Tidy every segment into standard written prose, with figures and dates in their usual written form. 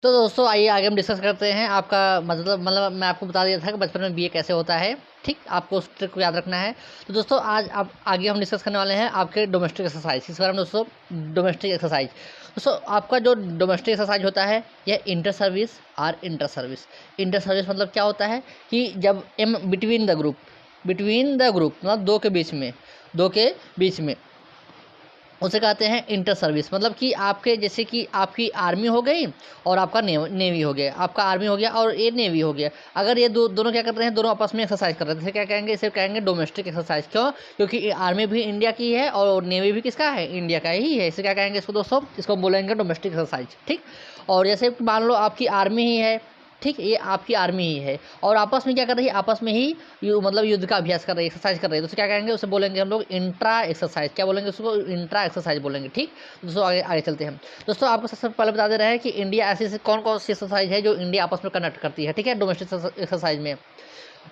तो दोस्तों आइए आगे हम डिस्कस करते हैं। आपका मतलब मैं आपको बता दिया था कि बचपन में बीए कैसे होता है, ठीक। आपको उस ट्रिक को याद रखना है। तो दोस्तों आज आप आगे हम डिस्कस करने वाले हैं आपके डोमेस्टिक एक्सरसाइज। इस बारे में दोस्तों डोमेस्टिक एक्सरसाइज। दोस्तों आपका जो डोमेस्टिक एक्सरसाइज होता है यह इंटर सर्विस और इंटर सर्विस। इंटर सर्विस मतलब क्या होता है कि जब बिटवीन द ग्रुप मतलब दो के बीच में उसे कहते हैं इंटर सर्विस। मतलब कि आपके जैसे कि आपकी आर्मी हो गई और आपका नेवी हो गया, आपका आर्मी हो गया और ये नेवी हो गया। अगर ये दोनों क्या कर रहे हैं, दोनों आपस में एक्सरसाइज कर रहे हैं, इसे क्या कहेंगे, इसे कहेंगे डोमेस्टिक एक्सरसाइज। क्यों? क्योंकि आर्मी भी इंडिया की है और नेवी भी किसका है, इंडिया का ही है। इसे क्या कहेंगे इसको दोस्तों, इसको बोलेंगे डोमेस्टिक एक्सरसाइज, ठीक। और जैसे मान लो आपकी आर्मी ही है, ठीक, ये आपकी आर्मी ही है और आपस में क्या कर रही है, आपस में ही मतलब युद्ध का अभ्यास कर रही है, एक्सरसाइज कर रही है। तो उसे क्या कहेंगे, उसे बोलेंगे हम लोग इंट्रा एक्सरसाइज। क्या बोलेंगे उसको, इंट्रा एक्सरसाइज बोलेंगे, ठीक। दोस्तों आगे आगे चलते हैं। दोस्तों आपको सबसे पहले बता दे रहे हैं कि इंडिया ऐसी कौन कौन सी एक्सरसाइज है जो इंडिया आपस में कंडक्ट करती है, ठीक है, डोमेस्टिक एक्सरसाइज में।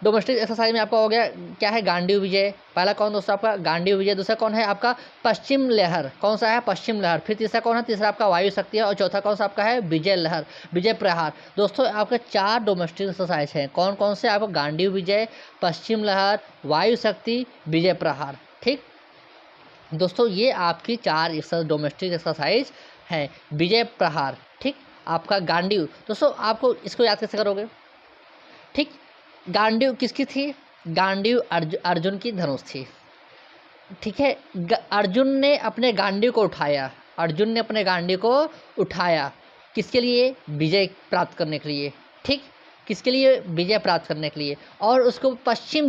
डोमेस्टिक एक्सरसाइज में आपका हो गया क्या है, गांडीव विजय। पहला कौन दोस्तों आपका गांडीव विजय। दूसरा कौन है आपका पश्चिम लहर। कौन सा है, पश्चिम लहर। फिर तीसरा कौन है, तीसरा आपका वायु शक्ति है। और चौथा कौन सा आपका है, विजय लहर, विजय प्रहार। दोस्तों आपके 4 डोमेस्टिक एक्सरसाइज हैं। कौन कौन से, आपका गांडीव विजय, पश्चिम लहर, वायु शक्ति, विजय प्रहार, ठीक। दोस्तों ये आपकी 4 डोमेस्टिक एक्सरसाइज हैं। विजय प्रहार, ठीक। आपका गांडीव, दोस्तों आपको इसको याद कैसे करोगे, ठीक। गांडीव किसकी थी, गांडीव अर्जुन की धनुष थी, ठीक है। अर्जुन ने अपने गांडीव को उठाया, अर्जुन ने अपने गांडीव को उठाया किसके लिए, विजय प्राप्त करने के लिए, ठीक। किसके लिए, विजय प्राप्त करने के लिए। और उसको पश्चिम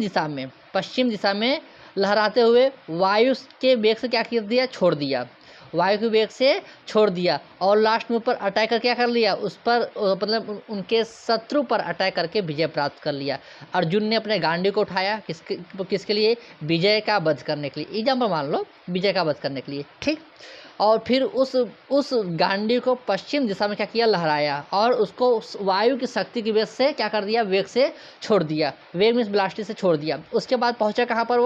दिशा में लहराते हुए वायु के वेग से क्या कर दिया, छोड़ दिया, वायु के वेग से छोड़ दिया। और लास्ट में ऊपर अटैक कर क्या कर लिया, उस पर मतलब उनके शत्रु पर अटैक करके विजय प्राप्त कर लिया। अर्जुन ने अपने गांडी को उठाया किसके लिए, विजय का वध करने के लिए। एग्जाम्पल मान लो, विजय का वध करने के लिए, ठीक। और फिर उस गांडी को पश्चिम दिशा में क्या किया, लहराया और उसको वायु की शक्ति की वेग से क्या कर दिया, वेग से छोड़ दिया, वेग मीन्स ब्लास्टी से छोड़ दिया। उसके बाद पहुंचा कहाँ पर,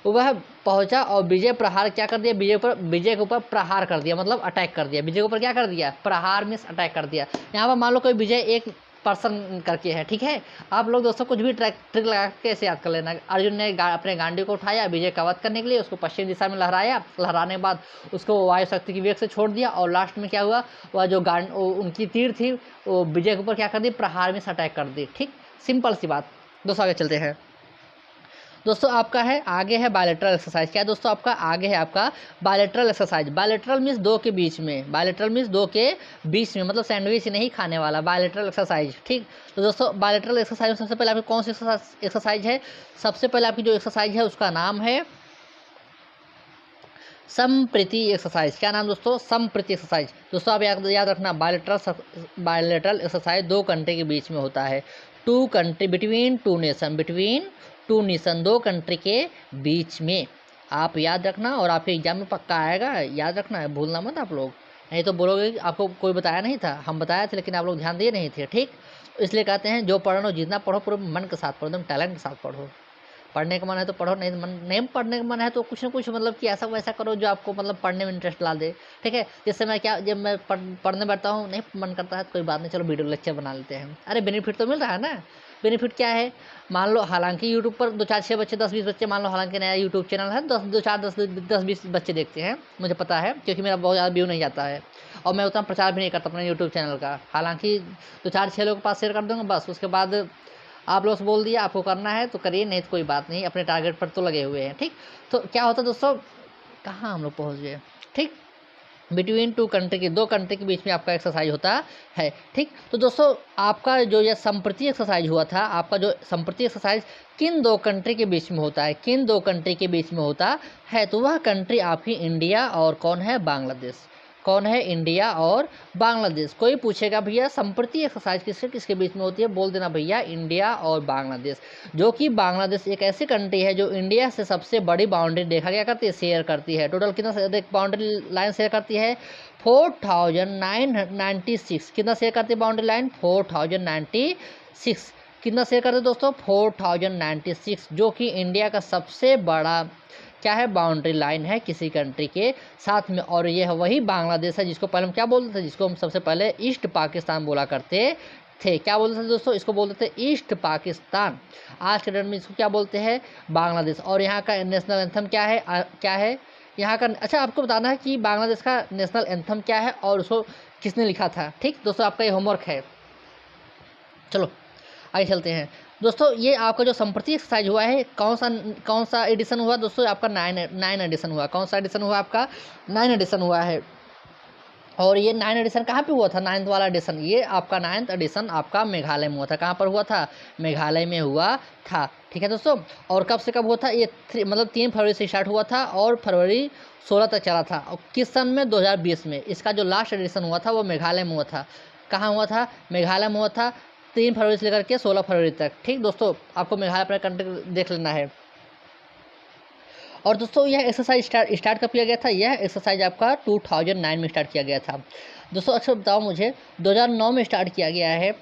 वह पहुंचा और विजय प्रहार क्या कर दिया, विजय के ऊपर प्रहार कर दिया, मतलब अटैक कर दिया। विजय के ऊपर क्या कर दिया, प्रहार मीन्स अटैक कर दिया। यहाँ पर मान लो कोई विजय एक पर्सन करके है, ठीक है। आप लोग दोस्तों कुछ भी ट्रिक लगा के ऐसे याद कर लेना। अर्जुन ने अपने गांडी को उठाया विजय का वध करने के लिए, उसको पश्चिम दिशा में लहराया, लहराने के बाद उसको वायु शक्ति की वेग से छोड़ दिया और लास्ट में क्या हुआ, वह जो उनकी तीर थी वो विजय के ऊपर क्या कर दी, प्रहार में अटैक कर दी, ठीक। सिंपल सी बात। दोस्तों आगे चलते हैं। दोस्तों आपका है आगे है बायलैटरल एक्सरसाइज। क्या दोस्तों आपका आगे है आपका बायलैटरल एक्सरसाइज। बायलैटरल मीन्स दो के बीच में, बायलैटरल मीन्स दो के बीच में, मतलब सैंडविच नहीं खाने वाला, बायलैटरल एक्सरसाइज, ठीक। तो दोस्तों बायलैटरल एक्सरसाइज में सबसे पहले आपकी कौन सी एक्सरसाइज है, सबसे पहले आपकी जो एक्सरसाइज है उसका नाम है समप्रीति एक्सरसाइज। क्या नाम दोस्तों, समप्रीति एक्सरसाइज। दोस्तों आप याद रखना, बायलैटरल एक्सरसाइज 2 कंट्री के बीच में होता है, 2 कंट्री बिटवीन 2 नेशन, 2 कंट्री के बीच में। आप याद रखना और आपके एग्जाम में पक्का आएगा, याद रखना है, भूलना मत आप लोग, नहीं तो बोलोगे आपको कोई बताया नहीं था। हम बताया थे लेकिन आप लोग ध्यान दिए नहीं थे, ठीक। इसलिए कहते हैं जो पढ़ो जितना पढ़ो पूरे मन के साथ पढ़ो, एकदम टैलेंट के साथ पढ़ो। पढ़ने का मन है तो पढ़ो, नहीं पढ़ने का मन है तो कुछ ना कुछ मतलब कि ऐसा वैसा करो जो आपको मतलब पढ़ने में इंटरेस्ट ला दे, ठीक है। जैसे मैं जब मैं पढ़ने बैठता हूँ नहीं मन करता है तो कोई बात नहीं, चलो वीडियो लेक्चर बना लेते हैं। अरे बेनिफिट तो मिल रहा है ना। बेनिफिट क्या है, मान लो हालांकि यूट्यूब पर 2-4-6 बच्चे 10-20 बच्चे, मान लो हालांकि नया यूट्यूब चैनल है, 10-20 बच्चे देखते हैं, मुझे पता है क्योंकि मेरा बहुत ज़्यादा व्यू नहीं जाता है और मैं उतना प्रचार भी नहीं करता अपने यूट्यूब चैनल का। हालांकि 2-4-6 लोगों के पास शेयर कर दूँगा बस, उसके बाद आप लोग से बोल दिया आपको करना है तो करिए, नहीं तो कोई बात नहीं, अपने टारगेट पर तो लगे हुए हैं, ठीक। तो क्या होता है दोस्तों, कहाँ हम लोग पहुँच गए, ठीक। बिटवीन 2 कंट्री के, 2 कंट्री के बीच में आपका एक्सरसाइज होता है, ठीक। तो दोस्तों आपका जो यह संप्रति एक्सरसाइज हुआ था, आपका जो संप्रति एक्सरसाइज किन 2 कंट्री के बीच में होता है, किन 2 कंट्री के बीच में होता है, तो वह कंट्री आपकी इंडिया और कौन है, बांग्लादेश। कौन है, इंडिया और बांग्लादेश। कोई पूछेगा भैया संप्रति एक्सरसाइज किसके किसके बीच में होती है, बोल देना भैया इंडिया और बांग्लादेश। जो कि बांग्लादेश एक ऐसी कंट्री है जो इंडिया से सबसे बड़ी बाउंड्री देखा गया करती है, शेयर करती है। टोटल कितना बाउंड्री लाइन शेयर करती है, 4996। कितना शेयर करती है बाउंड्री लाइन, 4096। कितना शेयर करते हैं दोस्तों, 4096, जो कि इंडिया का सबसे बड़ा क्या है, बाउंड्री लाइन है किसी कंट्री के साथ में। और ये वही बांग्लादेश है जिसको पहले हम क्या बोलते थे, जिसको हम सबसे पहले ईस्ट पाकिस्तान बोला करते थे। क्या बोलते थे दोस्तों, इसको बोलते थे ईस्ट पाकिस्तान। आज के डेट में इसको क्या बोलते हैं, बांग्लादेश। और यहाँ का नेशनल एंथम क्या है, क्या है यहाँ का। अच्छा, आपको बताना है कि बांग्लादेश का नेशनल एंथम क्या है और उसको किसने लिखा था। ठीक दोस्तों, आपका ये होमवर्क है। चलो आगे चलते हैं दोस्तों। ये आपका जो संप्रति एक्सरसाइज हुआ है, कौन सा एडिशन हुआ दोस्तों, आपका 9 एडिशन हुआ। कौन सा एडिशन हुआ आपका, 9 एडिशन हुआ है। और ये 9 एडिशन कहाँ पे हुआ था, 9th वाला एडिशन, ये आपका 9th एडिशन आपका मेघालय में हुआ था। कहाँ पर हुआ था, मेघालय में हुआ था। ठीक है दोस्तों। और कब से कब हुआ था, ये मतलब 3 फरवरी से स्टार्ट हुआ था और फरवरी 16 तक चला था। और किस सन में, 2020 में। इसका जो लास्ट एडिशन हुआ था वो मेघालय में हुआ था। कहाँ हुआ था, मेघालय में हुआ था, 3 फरवरी से लेकर के 16 फरवरी तक। ठीक दोस्तों, आपको मेघालय अपना कंट्री देख लेना है। और दोस्तों यह एक्सरसाइज स्टार्ट कब किया गया था, यह एक्सरसाइज आपका 2009 में स्टार्ट किया गया था दोस्तों। अच्छा बताओ मुझे, 2009 में स्टार्ट किया गया है।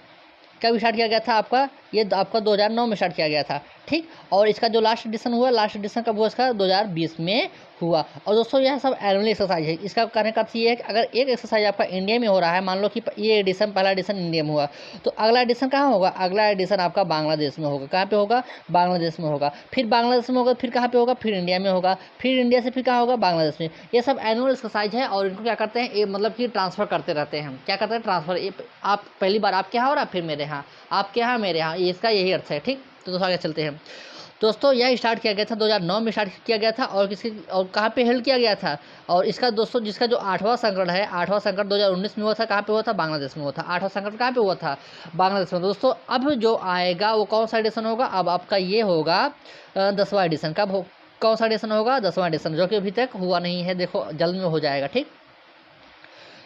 कब स्टार्ट किया गया था आपका, ये आपका 2009 में स्टार्ट किया गया था। ठीक, और इसका जो लास्ट एडिशन हुआ, लास्ट एडिशन कब हुआ इसका, 2020 में हुआ। और दोस्तों यह सब एनुअल एक्सरसाइज है। इसका कहने का अर्थ ये है कि अगर एक एक्सरसाइज आपका इंडिया में हो रहा है, मान लो कि ये एडिशन, पहला एडिशन इंडिया में हुआ, तो अगला एडिशन कहाँ होगा, अगला एडिशन आपका बांग्लादेश में होगा। कहाँ पे होगा, बांग्लादेश में होगा। फिर बांग्लादेश में होगा, फिर कहाँ पे होगा, फिर इंडिया में होगा। फिर इंडिया से फिर कहाँ होगा, बांग्लादेश में। ये सब एनुअल एक्सरसाइज है और इनको क्या करते हैं, ये मतलब कि ट्रांसफ़र करते रहते हैं। क्या करते हैं, ट्रांसफ़र। आप पहली बार आपके यहाँ हो रहा, फिर मेरे यहाँ, आपके यहाँ मेरे यहाँ, इसका यही अर्थ है। ठीक, तो दोस्तों आगे चलते हैं दोस्तों। यह स्टार्ट किया गया था 2009 में स्टार्ट किया गया था। और कहाँ पे हेल्ड किया गया था, और इसका दोस्तों जिसका जो 8वां संकट है, 8वां संकट 2019 में हुआ था। कहाँ पे हुआ था, बांग्लादेश में हुआ था। 8वां संकट कहाँ पे हुआ था, बांग्लादेश में। दोस्तों अब जो आएगा वो कौन सा एडिशन होगा, अब आपका ये होगा 10वां एडिशन। कौन सा एडिशन होगा, 10वां एडिशन, जो कि अभी तक हुआ नहीं है। देखो जल्द में हो जाएगा। ठीक,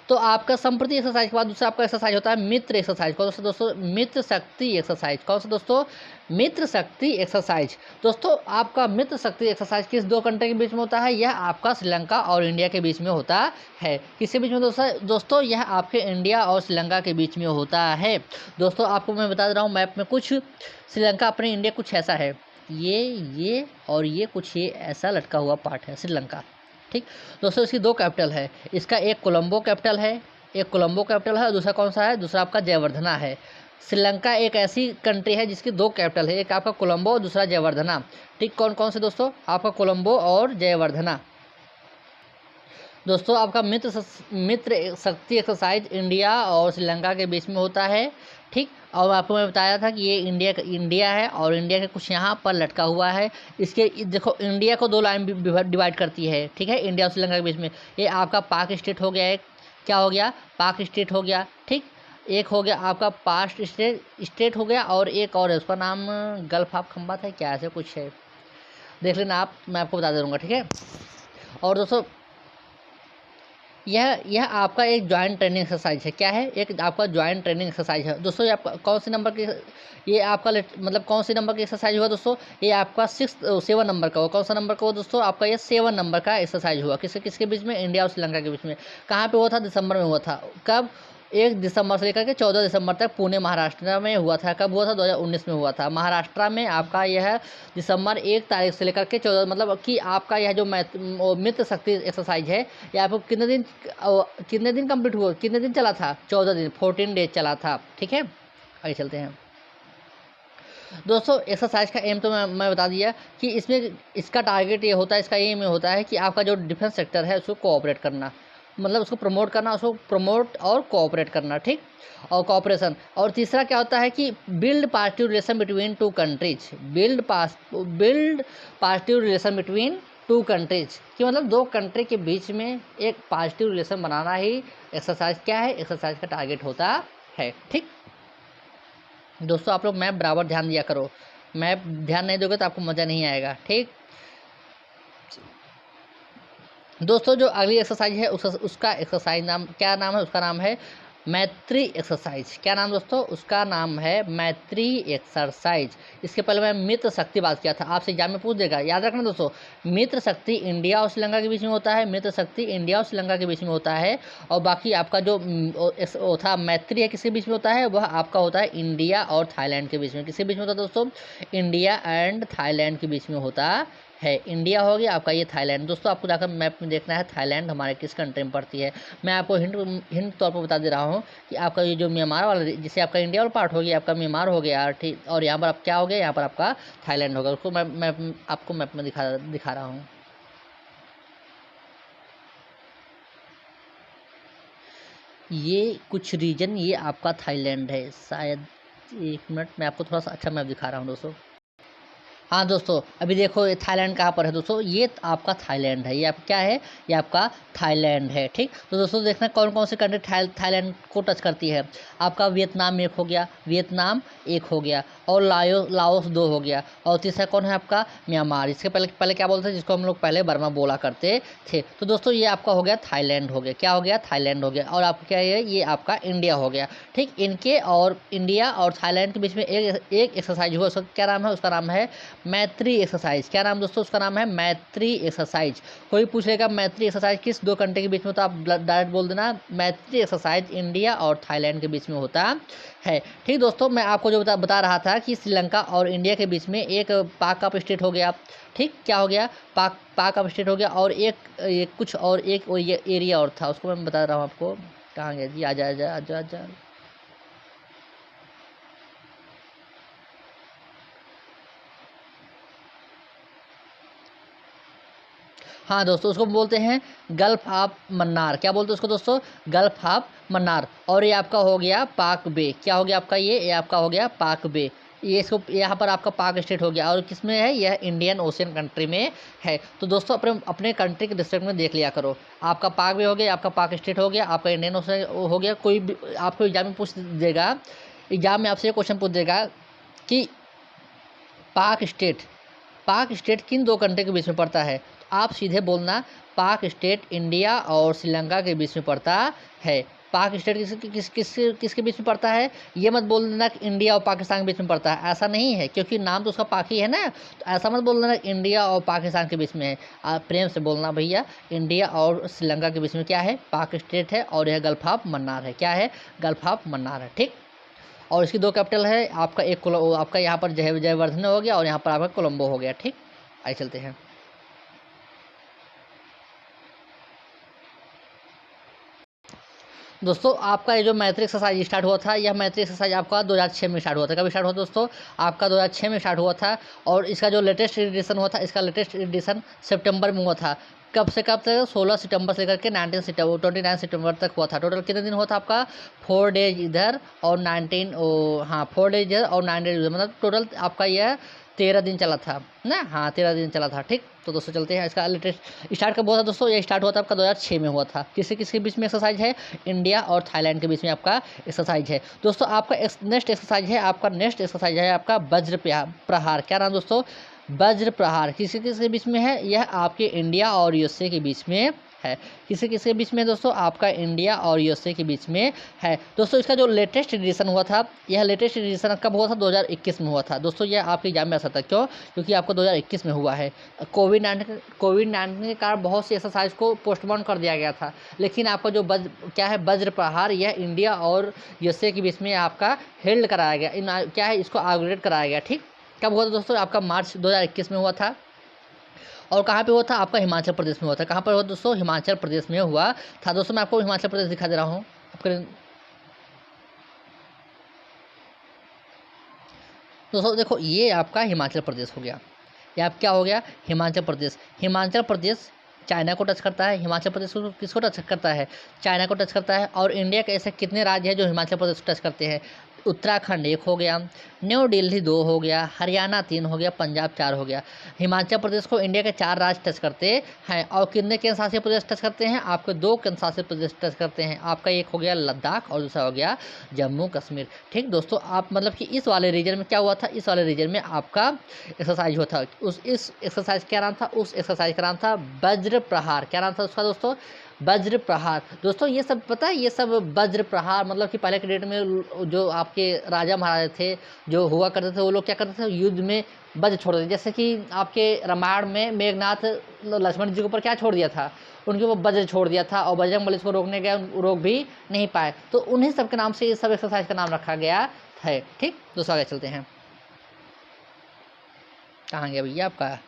तो आपका संप्रति एक्सरसाइज के बाद दूसरा आपका एक्सरसाइज होता है मित्र एक्सरसाइज। कौन सा दोस्तों, मित्र शक्ति एक्सरसाइज। कौन सा दोस्तों, मित्र शक्ति एक्सरसाइज। दोस्तों आपका मित्र शक्ति एक्सरसाइज किस 2 कंट्री के बीच में होता है, यह आपका श्रीलंका और इंडिया के बीच में होता है। किसके बीच में दोस्तों, यह आपके इंडिया और श्रीलंका के बीच में होता है। दोस्तों आपको मैं बता दे रहा हूँ मैप में, कुछ श्रीलंका अपने इंडिया कुछ ऐसा है, ये और ये कुछ ये ऐसा लटका हुआ पार्ट है श्रीलंका। ठीक दोस्तों, इसकी 2 कैपिटल है। इसका एक कोलंबो कैपिटल है, और दूसरा कौन सा है, दूसरा आपका जयवर्धना है। श्रीलंका एक ऐसी कंट्री है जिसकी 2 कैपिटल है, एक आपका कोलंबो और दूसरा जयवर्धना। ठीक, कौन कौन से दोस्तों, आपका कोलंबो और जयवर्धना। दोस्तों आपका मित्र शक्ति एक्सरसाइज इंडिया और श्रीलंका के बीच में होता है। ठीक, और आपको मैं बताया था कि ये इंडिया है और इंडिया के कुछ यहाँ पर लटका हुआ है। इसके देखो, इंडिया को 2 लाइन डिवाइड करती है। ठीक है, इंडिया और श्रीलंका के बीच में ये आपका पाक स्टेट हो गया, एक क्या हो गया, पाक स्टेट हो गया। ठीक, एक हो गया आपका पास्ट स्टेट हो गया, और एक और है, उसका नाम गल्फ ऑफ खंबात है, क्या ऐसे कुछ है, देख लेना आप, मैं आपको बता दूँगा। ठीक है, और दोस्तों यह आपका एक जॉइंट ट्रेनिंग एक्सरसाइज है। क्या है, एक आपका जॉइंट ट्रेनिंग एक्सरसाइज है। दोस्तों ये आपका कौन से नंबर की, ये आपका मतलब कौन से नंबर की एक्सरसाइज हुआ दोस्तों, ये आपका 7 नंबर का हुआ। कौन सा नंबर का हुआ दोस्तों, आपका ये 7 नंबर का एक्सरसाइज हुआ। किसके बीच में, इंडिया और श्रीलंका के बीच में। कहाँ पे हुआ था, दिसंबर में हुआ था। कब, 1 दिसंबर से लेकर के 14 दिसंबर तक पुणे महाराष्ट्र में हुआ था। कब हुआ था, 2019 में हुआ था महाराष्ट्र में। आपका यह दिसंबर 1 तारीख से लेकर के 14, मतलब कि आपका यह जो मित्र शक्ति एक्सरसाइज है, ये आपको कितने दिन कंप्लीट हुआ, कितने दिन चला था, 14 दिन, 14 डेज चला था। ठीक है, आगे चलते हैं दोस्तों। एक्सरसाइज का एम तो मैं बता दिया कि इसमें इसका टारगेट ये होता है, इसका एम ये होता है कि आपका जो डिफेंस सेक्टर है उसको कोऑपरेट करना, मतलब उसको प्रमोट करना, उसको प्रमोट और कोऑपरेट करना। ठीक, और कोऑपरेशन। और तीसरा क्या होता है कि build positive relation between 2 countries. Build positive relation between 2 countries, कि मतलब 2 कंट्री के बीच में एक पॉजिटिव रिलेशन बनाना ही एक्सरसाइज क्या है, एक्सरसाइज का टारगेट होता है। ठीक दोस्तों, आप लोग मैप बराबर ध्यान दिया करो, मैप ध्यान नहीं दोगे तो आपको मज़ा नहीं आएगा। ठीक दोस्तों, जो अगली एक्सरसाइज है उसका एक्सरसाइज नाम क्या नाम है, उसका नाम है मैत्री एक्सरसाइज। क्या नाम दोस्तों, उसका नाम है मैत्री एक्सरसाइज। इसके पहले मैं मित्र शक्ति बात किया था, आपसे एग्जाम में पूछ देगा, याद रखना दोस्तों। मित्र शक्ति इंडिया और श्रीलंका के बीच में होता है, मित्र शक्ति इंडिया और श्रीलंका के बीच में होता है। और बाकी आपका जो था मैत्री है, किसके बीच में होता है, वह आपका होता है इंडिया और थाईलैंड के बीच में। किसके बीच में होता है दोस्तों, इंडिया एंड थाईलैंड के बीच में होता है। इंडिया हो गया आपका ये थाईलैंड। दोस्तों आपको जाकर मैप में देखना है थाईलैंड हमारे किस कंट्री में पड़ती है। मैं आपको हिंट हिंट तौर पर बता दे रहा हूँ कि आपका ये जो म्यांमार वाला जिसे आपका इंडिया वाला पार्ट हो गया, आपका म्यांमार हो गया, ठीक, और यहाँ पर आप क्या हो गया, यहाँ पर आपका थाईलैंड होगा। उसको मैं आपको मैप में दिखा रहा हूँ। ये कुछ रीजन ये आपका थाईलैंड है शायद। एक मिनट मैं आपको थोड़ा सा अच्छा मैप दिखा रहा हूँ दोस्तों। हाँ दोस्तों, अभी देखो ये थाईलैंड कहाँ पर है दोस्तों, ये आपका थाईलैंड है। ये आपका क्या है, ये आपका थाईलैंड है। ठीक, तो दोस्तों देखना कौन कौन सी कंट्री थाईलैंड को टच करती है। आपका वियतनाम एक हो गया, वियतनाम एक हो गया, और लाओस दो हो गया, और तीसरा कौन है आपका म्यांमार। इसके पहले पहले क्या बोलते थे, जिसको हम लोग पहले बर्मा बोला करते थे। तो दोस्तों ये आपका हो गया थाईलैंड हो गया, क्या हो गया, थाईलैंड हो गया। और आपका क्या है, ये आपका इंडिया हो गया। ठीक, इनके और इंडिया और थाईलैंड के बीच में एक एक्सरसाइज हुआ, उसका क्या नाम है, उसका नाम है मैत्री एक्सरसाइज। क्या नाम दोस्तों, उसका नाम है मैत्री एक्सरसाइज। कोई पूछेगा मैत्री एक्सरसाइज किस दो कंट्री के बीच में होता है, आप डायरेक्ट बोल देना मैत्री एक्सरसाइज इंडिया और थाईलैंड के बीच में होता है। ठीक दोस्तों, मैं आपको जो बता रहा था कि श्रीलंका और इंडिया के बीच में एक पाक ऑफ स्टेट हो गया। ठीक, क्या हो गया, पाक ऑफ स्टेट हो गया, और एक कुछ और एक एरिया और था, उसको मैं बता रहा हूँ आपको। कहाँ गया जी, आजा आजा आजा आजा। हाँ दोस्तों, उसको बोलते हैं गल्फ ऑफ मन्नार। क्या बोलते हैं उसको दोस्तों, गल्फ ऑफ मन्नार। और ये आपका हो गया पाक बे। क्या हो गया आपका, ये आपका हो गया पाक बे। ये इसको यहाँ पर आपका पाक स्टेट हो गया, और किस में है, यह इंडियन ओशियन कंट्री में है। तो दोस्तों अपने अपने कंट्री के डिस्ट्रिक्ट में देख लिया करो। आपका पाक बे हो गया, आपका पाक स्टेट हो गया, आपका इंडियन ओशियन हो गया। कोई भी आपको एग्जाम में पूछ देगा, एग्जाम में आपसे क्वेश्चन पूछ देगा कि पाक स्टेट, पाक स्टेट किन दो कंट्री के बीच में पड़ता है, तो आप सीधे बोलना पाक स्टेट इंडिया और श्रीलंका के बीच में पड़ता है। पाक स्टेट किसके बीच में पड़ता है, ये मत बोल देना कि इंडिया और पाकिस्तान के बीच में पड़ता है, ऐसा नहीं है, क्योंकि नाम तो उसका पाक ही है ना। तो ऐसा मत बोल देना इंडिया और पाकिस्तान के बीच में है। आप प्रेम से बोलना भैया इंडिया और श्रीलंका के बीच में क्या है, पाक स्टेट है, और यह गल्फ ऑफ मन्नार है। क्या है, गल्फ ऑफ मन्नार है। ठीक, और इसकी दो कैपिटल है, आपका एक आपका यहाँ पर जयवर्धन हो गया, और यहाँ पर आपका कोलंबो हो गया। ठीक, आइए चलते हैं। दोस्तों आपका ये जो मैत्री एक्सरसाइज स्टार्ट हुआ था, यह मैत्री एक्सरसाइज आपका 2006 में स्टार्ट हुआ था। कभी स्टार्ट हुआ दोस्तों, आपका 2006 में स्टार्ट हुआ था। और इसका जो लेटेस्ट एडिशन हुआ था, इसका लेटेस्ट एडिशन सितंबर में हुआ था। कब से कब तक, 16 सितंबर से लेकर के 29 सितंबर तक हुआ था। टोटल कितने दिन हुआ था आपका, 4 डेज इधर और 19 हाँ 4 डेज इधर और 9 डेज उधर, मतलब टोटल आपका यह 13 दिन चला था ना। हाँ 13 दिन चला था। ठीक, तो दोस्तों चलते हैं। इसका लेटेस्ट स्टार्ट कब हुआ था दोस्तों, ये स्टार्ट हुआ था आपका 2006 में हुआ था। किसके बीच में एक्सरसाइज है, इंडिया और थाईलैंड के बीच में आपका एक्सरसाइज है। दोस्तों आपका नेक्स्ट एक्सरसाइज है, आपका नेक्स्ट एक्सरसाइज है आपका वज्र प्रहार। क्या नाम दोस्तों, वज्र प्रहार। किसके बीच में है, यह आपके इंडिया और यूएसए के बीच में है। किसके बीच में दोस्तों, आपका इंडिया और यूएसए के बीच में है। दोस्तों इसका जो लेटेस्ट एडिशन हुआ था, यह लेटेस्ट एडिशन कब हुआ था, 2021 में हुआ था। दोस्तों यह आपके एग्जाम में आ सकता है, क्यों, क्योंकि आपको 2021 में हुआ है। कोविड-19 के कारण बहुत सी एक्सरसाइज को पोस्टपोन कर दिया गया था, लेकिन आपका जो क्या है वज्र प्रहार, यह इंडिया और यूएसए के बीच में आपका हेल्ड कराया गया, क्या है, इसको ऑर्गेनाइज कराया गया। ठीक, कब हुआ था दोस्तों, आपका मार्च 2021 में हुआ था। और कहाँ पे हुआ था, आपका हिमाचल प्रदेश में हुआ था। कहाँ पर हुआ दोस्तों, हिमाचल प्रदेश में हुआ था। दोस्तों मैं आपको हिमाचल प्रदेश दिखा दे रहा हूँ आपके। दोस्तों देखो ये आपका हिमाचल प्रदेश हो गया, ये आप क्या हो गया, हिमाचल प्रदेश। हिमाचल प्रदेश चाइना को टच करता है, हिमाचल प्रदेश को किसको टच करता है, चाइना को टच करता है। और इंडिया के ऐसे कितने राज्य हैं जो हिमाचल प्रदेश को टच करते हैं, उत्तराखंड 1 हो गया, न्यू दिल्ली 2 हो गया, हरियाणा 3 हो गया, पंजाब 4 हो गया। हिमाचल प्रदेश को इंडिया के 4 राज्य टच करते हैं। और कितने केंद्र शासित प्रदेश टच करते हैं, आपके 2 केंद्र शासित प्रदेश टच करते हैं। आपका एक हो गया लद्दाख और दूसरा हो गया जम्मू कश्मीर। ठीक दोस्तों, आप मतलब कि इस वाले रीजन में क्या हुआ था, इस वाले रीजन में आपका एक्सरसाइज हुआ था। इस एक्सरसाइज क्या नाम था, उस एक्सरसाइज का नाम था वज्र प्रहार। क्या नाम था उसका दोस्तों, वज्र प्रहार। दोस्तों ये सब पता है, ये सब वज्र प्रहार मतलब कि पहले के डेट में जो आपके राजा महाराजा थे जो हुआ करते थे, वो लोग क्या करते थे, युद्ध में वज्र छोड़ देते। जैसे कि आपके रामायण में मेघनाथ लक्ष्मण जी के ऊपर क्या छोड़ दिया था, उनके ऊपर वज्र छोड़ दिया था, और बजरंगबली इसको रोकने गए, रोक भी नहीं पाए। तो उन्हीं सब के नाम से ये सब एक्सरसाइज का नाम रखा गया है। ठीक दोस्तों आगे चलते हैं। कहाँ गया भैया आपका,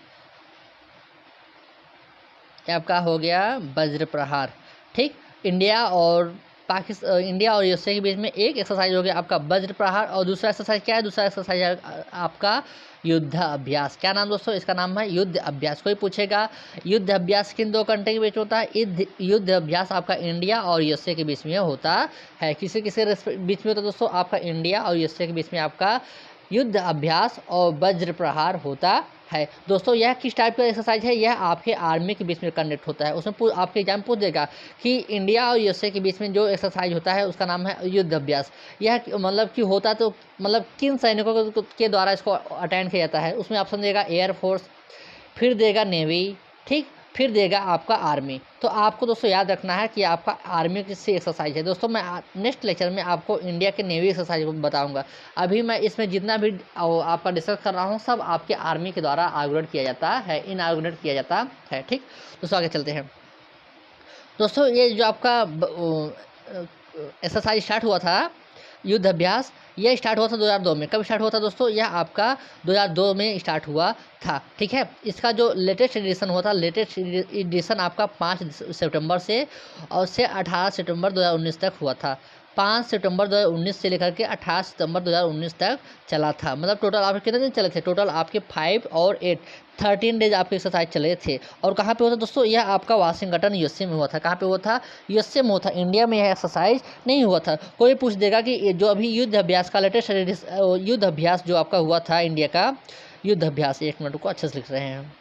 ये आपका हो गया वज्र प्रहार। ठीक, इंडिया और इंडिया और यूएसए के बीच में एक एक्सरसाइज हो गया आपका वज्र प्रहार, और दूसरा एक्सरसाइज क्या है? दूसरा एक्सरसाइज है आपका युद्ध अभ्यास। क्या नाम दोस्तों? इसका नाम है युद्ध अभ्यास। कोई पूछेगा युद्ध अभ्यास किन दो कंट्री के बीच होता है? युद्ध अभ्यास आपका इंडिया और यूएसए के बीच में होता है। किसी किसी बीच में होता है दोस्तों? आपका इंडिया और यूएसए के बीच में आपका युद्ध अभ्यास और वज्र प्रहार होता है। दोस्तों यह किस टाइप का एक्सरसाइज है? यह आपके आर्मी के बीच में कंडक्ट होता है। उसमें आपके एग्जाम पूछ देगा कि इंडिया और यूएसए के बीच में जो एक्सरसाइज होता है उसका नाम है युद्ध अभ्यास। यह मतलब कि होता तो मतलब किन सैनिकों के द्वारा इसको अटेंड किया जाता है? उसमें ऑप्शन देगा एयरफोर्स, फिर देगा नेवी, ठीक, फिर देगा आपका आर्मी। तो आपको दोस्तों याद रखना है कि आपका आर्मी किससे एक्सरसाइज है। दोस्तों मैं नेक्स्ट लेक्चर में आपको इंडिया के नेवी एक्सरसाइज बताऊंगा। अभी मैं इसमें जितना भी आपका डिस्कस कर रहा हूँ सब आपके आर्मी के द्वारा आर्गुमेंट किया जाता है, इनआर्गुमेंट किया जाता है। ठीक दोस्तों, आगे चलते हैं। दोस्तों ये जो आपका एक्सरसाइज स्टार्ट हुआ था युद्ध अभ्यास, यह स्टार्ट हुआ था 2002 में। कब स्टार्ट हुआ था दोस्तों? यह आपका 2002 में स्टार्ट हुआ था। ठीक है, इसका जो लेटेस्ट एडिशन हुआ था, लेटेस्ट एडिशन आपका 5 सितंबर से और 18 सितंबर 2019 तक हुआ था। 5 सितंबर 2019 से लेकर के 18 सितंबर 2019 तक चला था। मतलब टोटल आपके कितने दिन चले थे? टोटल आपके 5 और 8 13 डेज आपके एक्सरसाइज चले थे। और कहाँ पे हुआ था दोस्तों? यह आपका वाशिंगटन यूएसए में हुआ था। कहाँ पे हुआ था? यूएसए में हुआ था। इंडिया में यह एक्सरसाइज नहीं हुआ था। कोई पूछ देगा कि ये जो अभी युद्ध अभ्यास का लेटेस्ट युद्ध अभ्यास जो आपका हुआ था इंडिया का युद्ध अभ्यास, 1 मिनट को अच्छे से लिख रहे हैं।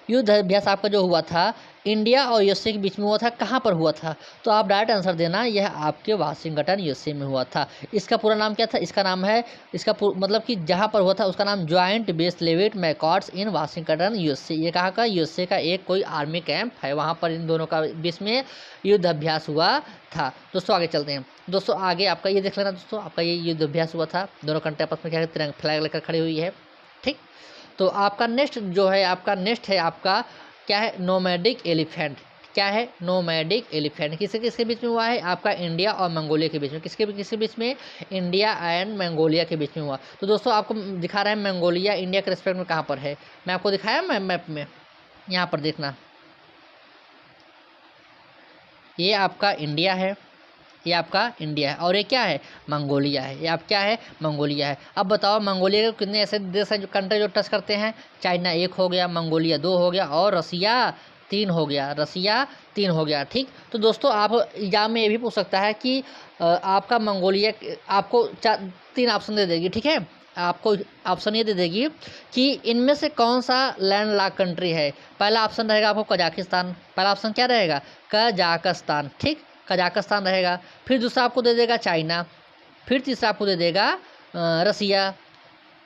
युद्ध अभ्यास आपका जो हुआ था इंडिया और यूएसए के बीच में हुआ था। कहाँ पर हुआ था? तो आप डायरेक्ट आंसर देना, यह आपके वाशिंगटन यूएसए में हुआ था। इसका पूरा नाम क्या था? इसका नाम है, मतलब कि जहाँ पर हुआ था उसका नाम joint base Lewis McChords in Washington USA. ये कहाँ का? यूएसए का एक कोई आर्मी कैंप है, वहाँ पर इन दोनों का बीच में युद्ध अभ्यास हुआ था। दोस्तों आगे चलते हैं। दोस्तों आगे आपका ये देख लेना दोस्तों, आपका ये युद्ध अभ्यास हुआ था, दोनों कंट्री आपस में क्या है, तिरंगा फ्लैग लेकर खड़ी हुई है। ठीक, तो आपका नेक्स्ट जो है आपका नेक्स्ट है आपका क्या है? Nomadic elephant. क्या है? Nomadic elephant. किसके किसके बीच में हुआ है? आपका इंडिया और मंगोलिया के बीच में। किसके बीच में? इंडिया एंड मंगोलिया के बीच में हुआ। तो दोस्तों आपको दिखा रहा है मंगोलिया इंडिया के रिस्पेक्ट में कहाँ पर है। मैं आपको दिखाया मैप में, यहाँ पर देखना, ये आपका इंडिया है, ये आपका इंडिया है, और ये क्या है? मंगोलिया है। ये आप क्या है? मंगोलिया है। अब बताओ मंगोलिया के कितने ऐसे देश हैं जो कंट्री जो टच करते हैं? चाइना 1 हो गया, मंगोलिया 2 हो गया, और रसिया 3 हो गया। रसिया 3 हो गया। ठीक, तो दोस्तों आप एग्जाम में ये भी पूछ सकता है कि आपका मंगोलिया आपको 3 ऑप्शन दे देगी। ठीक है, आपको ऑप्शन ये दे देगी कि इनमें से कौन सा लैंड लॉक कंट्री है। पहला ऑप्शन रहेगा आपको कजाकिस्तान। पहला ऑप्शन क्या रहेगा? कजाकिस्तान। ठीक, कजाकिस्तान रहेगा। फिर दूसरा आपको दे देगा चाइना, फिर तीसरा आपको दे देगा रसिया।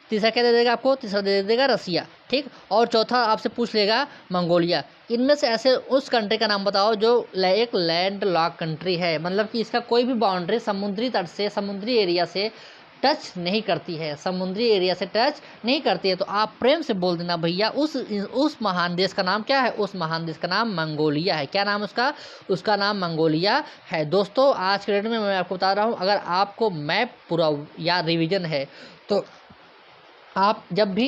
तीसरा क्या दे देगा आपको? तीसरा दे देगा रसिया। ठीक, और चौथा आपसे पूछ लेगा मंगोलिया। इनमें से ऐसे उस कंट्री का नाम बताओ जो एक लैंड लॉक कंट्री है, मतलब कि इसका कोई भी बाउंड्री समुद्री तट से, समुद्री एरिया से टच नहीं करती है, समुद्री एरिया से टच नहीं करती है। तो आप प्रेम से बोल देना भैया उस महान देश का नाम क्या है? उस महान देश का नाम मंगोलिया है। क्या नाम उसका? उसका नाम मंगोलिया है। दोस्तों आज के डेट में मैं आपको बता रहा हूँ, अगर आपको मैप पूरा या रिवीजन है तो आप जब भी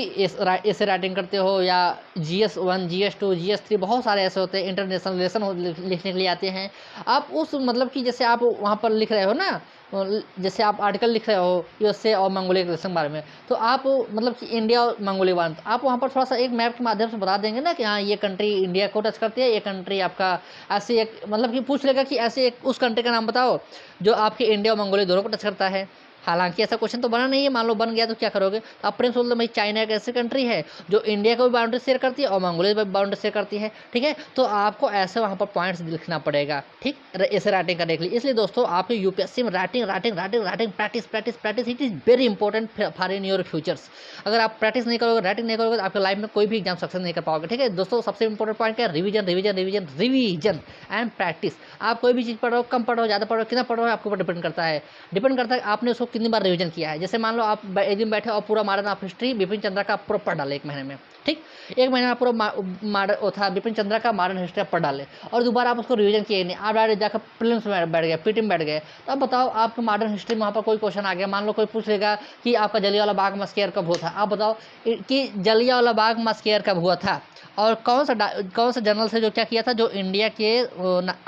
ऐसे राइटिंग करते हो या GS1 GS2 GS3 बहुत सारे ऐसे होते हैं, इंटरनेशनल रिलेशन लिखने के लिए आते हैं। आप उस मतलब कि जैसे आप वहाँ पर लिख रहे हो ना, जैसे आप आर्टिकल लिख रहे हो यूएसए और मंगोलिया के रिलेशन के बारे में, तो आप मतलब कि इंडिया और मंगोलिया के बारे में आप वहाँ पर थोड़ा सा एक मैप के माध्यम से बता देंगे ना कि हाँ ये कंट्री इंडिया को टच करती है, ये कंट्री आपका ऐसे एक मतलब कि पूछ लेगा कि ऐसे एक उस कंट्री का नाम बताओ जो आपके इंडिया और मंगोलिया दोनों को टच करता है। हालांकि ऐसा क्वेश्चन तो बना नहीं है, मान लो बन गया तो क्या करोगे? तो आप प्रेम से बोल दो भाई चाइना एक ऐसी कंट्री है जो इंडिया को भी बाउंड्री शेयर करती है और मंगोलिया भी बाउंड्री शेयर करती है। ठीक है, तो आपको ऐसे वहाँ पर पॉइंट्स लिखना पड़ेगा। ठीक, ऐसे राइटिंग करने के लिए। इसलिए दोस्तों आपके यूपीएससी में writing practice it is very important for in your futures. अगर आप प्रैक्टिस नहीं करोगे, राइटिंग नहीं करोगे तो आपके लाइफ में कोई भी एग्जाम सक्सेस नहीं कर पाओगे। ठीक है दोस्तों, सबसे इंपॉर्टेंट पॉइंट क्या है? Revision and practice. आप कोई भी चीज़ पढ़ रहे हो, कम पढ़ रहे हो, ज़्यादा पढ़ रहे हो, कितना पढ़ रहे हो, आपके ऊपर डिपेंड करता है आपने उसको कितनी बार रिवीजन किया है। जैसे मान लो आप एक दिन बैठे और पूरा modern of history Bipin Chandra का पूरा पढ़ डाले 1 महीने में। ठीक, 1 महीने में पूरा मॉडर्न था बिपिन चंद्रा का मॉडर्न हिस्ट्री आप पढ़ डाले और दोबारा आप उसको रिवीजन किए नहीं, आप डायरेक्ट जाकर प्रीलिम्स में बैठ गए, पीटी में बैठ गए। तो अब बताओ आपके मॉडर्न हिस्ट्री में वहाँ पर कोई क्वेश्चन आ गया, मान लो कोई पूछ लेगा कि आपका जलियांवाला बाग मस्केयर कब हुआ था। आप बताओ कि जलियांवाला बाग मस्केयर कब हुआ था, और कौन सा जनरल से जो क्या किया था, जो इंडिया के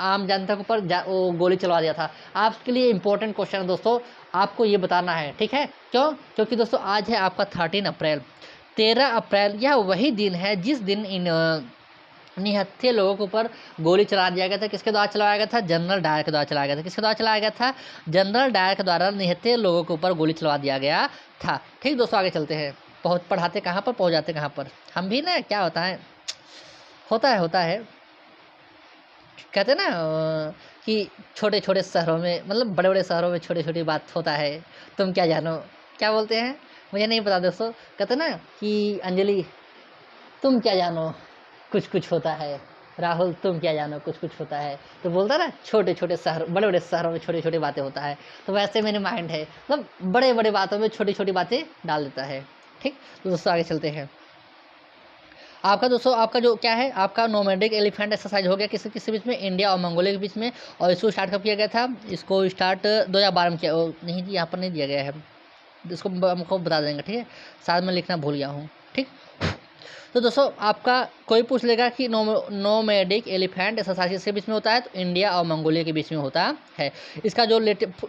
आम जनता के ऊपर वो गोली चलवा दिया था। आपके लिए इंपॉर्टेंट क्वेश्चन है दोस्तों, आपको ये बताना है, ठीक है। क्यों? क्योंकि दोस्तों आज है आपका 13 अप्रैल। 13 अप्रैल यह वही दिन है जिस दिन इन निहत्थे लोगों के ऊपर गोली चला दिया गया था। किसके द्वारा चलाया गया था? जनरल डायर के द्वारा चलाया गया था। किसके द्वारा चलाया गया था? जनरल डायर के द्वारा निहत्थे लोगों के ऊपर गोली चलवा दिया गया था। ठीक दोस्तों, आगे चलते हैं। पढ़ाते कहाँ पर, पहुँच जाते कहाँ पर। हम भी ना, क्या होता है, होता है कहते हैं ना कि छोटे छोटे शहरों में, मतलब बड़े बड़े शहरों में छोटी छोटी बात होता है, तुम क्या जानो, क्या बोलते हैं मुझे नहीं पता दोस्तों। कहते हैं ना कि अंजलि तुम क्या जानो, कुछ कुछ होता है। राहुल तुम क्या जानो, कुछ कुछ होता है। तो बोलता ना छोटे छोटे शहर, बड़े बड़े शहरों में छोटी छोटी बातें होता है। तो वैसे मेरे माइंड है, मतलब बड़े बड़े बातों में छोटी छोटी बातें डाल देता है। ठीक, तो दोस्तों आगे चलते हैं। आपका दोस्तों, आपका जो क्या है, आपका नोमैडिक एलिफेंट एक्सरसाइज हो गया किसी बीच में, इंडिया और मंगोलिया के बीच में। और इसको स्टार्ट कब किया गया था? इसको स्टार्ट 2012 में किया। नहीं जी, यहाँ पर नहीं दिया गया है, इसको हमको बता देंगे, ठीक है। साथ में लिखना भूल गया हूँ, ठीक। तो दोस्तों आपका कोई पूछ लेगा कि नोमैडिक एलिफेंट एक्सरसाइज किसके बीच में होता है, तो इंडिया और मंगोलिया के बीच में होता है। इसका जो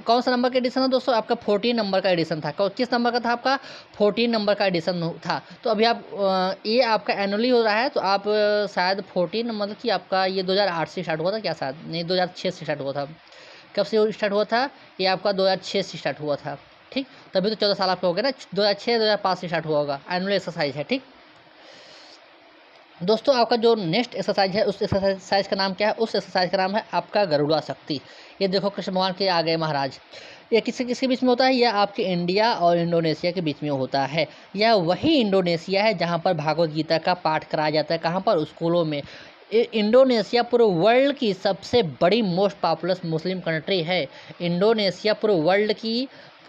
कौन सा नंबर का एडिशन है दोस्तों? आपका 14 नंबर का एडिशन था। किस नंबर का था आपका? 14 नंबर का एडिशन था। तो अभी आप ये आपका एनुअली हो रहा है, तो आप शायद 14 मतलब कि आपका ये 2008 से स्टार्ट हुआ था क्या? शायद नहीं, 2006 से स्टार्ट हुआ था। कब से स्टार्ट हुआ था? ये आपका 2006 से स्टार्ट हुआ था, ठीक। तभी तो 14 साल आपका हो गया ना, 2006-2005 से स्टार्ट हुआ होगा। एनुअल एक्सरसाइज है, ठीक। दोस्तों आपका जो नेक्स्ट एक्सरसाइज है, उस एक्सरसाइज का नाम क्या है? उस एक्सरसाइज का नाम है आपका गरुड़ा शक्ति। ये देखो कृष्ण भगवान के आ गए महाराज। ये किसके किसके बीच में होता है? यह आपके इंडिया और इंडोनेशिया के बीच में होता है। यह वही इंडोनेशिया है जहाँ पर भागवत गीता का पाठ कराया जाता है। कहाँ पर? स्कूलों में। इंडोनेशिया पूरे वर्ल्ड की सबसे बड़ी मोस्ट पॉपुलस मुस्लिम कंट्री है। इंडोनेशिया पूरे वर्ल्ड की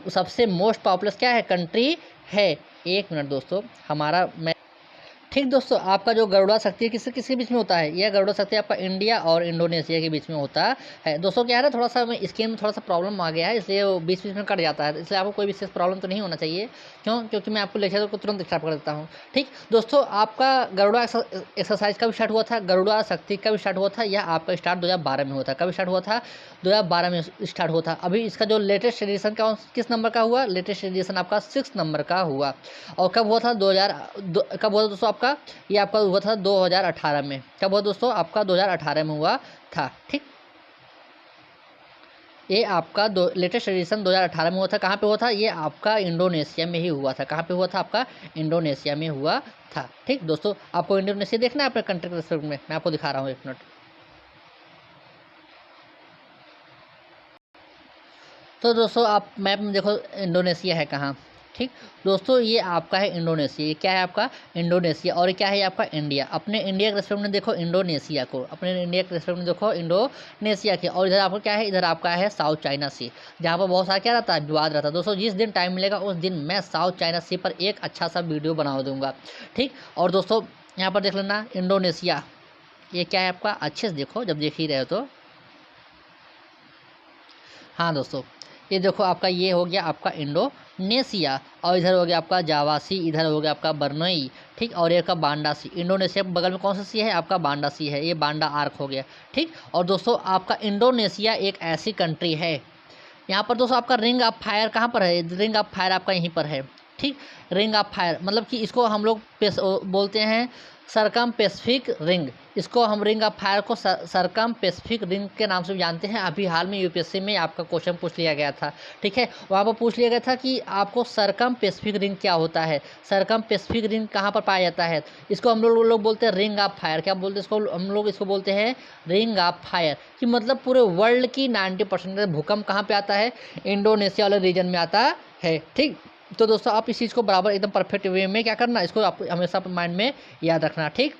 सबसे मोस्ट पॉपुलस क्या है? कंट्री है। एक मिनट दोस्तों, हमारा मैं ठीक दोस्तों, आपका जो गरुड़ा शक्ति है किसके बीच में होता है? यह गरुड़ा शक्ति आपका इंडिया और इंडोनेशिया के बीच में होता है। दोस्तों क्या है ना, थोड़ा सा मैं स्क्रीन में थोड़ा सा प्रॉब्लम आ गया है, इसलिए वो बीच बीच में कट जाता है। इसलिए आपको कोई विशेष प्रॉब्लम तो नहीं होना चाहिए। क्यों? क्योंकि मैं आपको लेक्चर को तुरंत स्टार्ट कर देता हूँ। ठीक दोस्तों, आपका गरुड़ा एक्सरसाइज कब स्टार्ट हुआ था? गरुड़ा शक्ति कब स्टार्ट हुआ था? यह आपका स्टार्ट 2012 में हुआ था। कब स्टार्ट हुआ था? 2012 में स्टार्ट हुआ था। अभी इसका जो लेटेस्ट एडिशन किस नंबर का हुआ? लेटेस्ट एडिशन आपका 6 नंबर का हुआ। और कब हुआ था? कब हुआ था दोस्तों आपका? ये आपका हुआ था 2018 में। कब हुआ दोस्तों? आपका 2018 में हुआ था, ठीक। ये आपका लेटेस्ट एडिशन 2018 में हुआ था। कहाँ पे हुआ था? ये आपका इंडोनेशिया में ही हुआ था। कहाँ पे हुआ था? आपका इंडोनेशिया में हुआ था, ठीक दोस्तों। आपको इंडोनेशिया देखना है अपने कंट्री के रेस्पेक्ट में, मैं आपको दिखा रहा हूँ, एक मिनट। तो दोस्तों आप मैप में देखो इंडोनेशिया है कहाँ, ठीक दोस्तों। ये आपका है इंडोनेशिया। ये क्या है आपका? इंडोनेशिया। और क्या है आपका? इंडिया। अपने इंडिया के रेस्पेक्ट में देखो इंडोनेशिया को, अपने इंडिया के रेस्पेक्ट में देखो इंडोनेशिया के। और इधर आपका क्या है? इधर आपका है साउथ चाइना सी, जहाँ पर बहुत सारा क्या रहता है? विवाद रहता है। दोस्तों जिस दिन टाइम मिलेगा उस दिन मैं साउथ चाइना सी पर एक अच्छा सा वीडियो बना दूंगा, ठीक। और दोस्तों यहाँ पर देख लेना इंडोनेशिया, ये क्या है आपका? अच्छे से देखो, जब देख ही रहे हो तो। हाँ दोस्तों, ये देखो आपका ये हो गया आपका इंडोनेशिया। और इधर हो गया आपका जावासी, इधर हो गया आपका बर्नोई, ठीक। और ये का बांडा सी। इंडोनेशिया के बगल में कौन सा सी है? आपका बांडा सी है। ये बांडा आर्क हो गया, ठीक। और दोस्तों आपका इंडोनेशिया एक ऐसी कंट्री है, यहाँ पर दोस्तों आपका रिंग ऑफ फायर कहाँ पर है? रिंग ऑफ फायर आपका यहीं पर है, ठीक। रिंग ऑफ फायर मतलब कि इसको हम लोग बोलते हैं सरकम पैसिफिक रिंग। इसको हम रिंग ऑफ फायर को सरकम पैसिफिक रिंग के नाम से भी जानते हैं। अभी हाल में यूपीएससी में आपका क्वेश्चन पूछ लिया गया था, ठीक है। वहाँ पर पूछ लिया गया था कि आपको सरकम पैसिफिक रिंग क्या होता है, सरकम पैसिफिक रिंग कहाँ पर पाया जाता है। इसको हम लोग बोलते हैं रिंग ऑफ फायर। क्या बोलते हैं इसको? हम लोग इसको बोलते हैं रिंग ऑफ फायर। कि मतलब पूरे वर्ल्ड की 90% भूकंप कहाँ पे आता है? इंडोनेशिया वाले रीजन में आता है, ठीक। तो दोस्तों आप इस चीज़ को बराबर एकदम परफेक्ट वे में क्या करना, इसको आप हमेशा अपने माइंड में याद रखना, ठीक।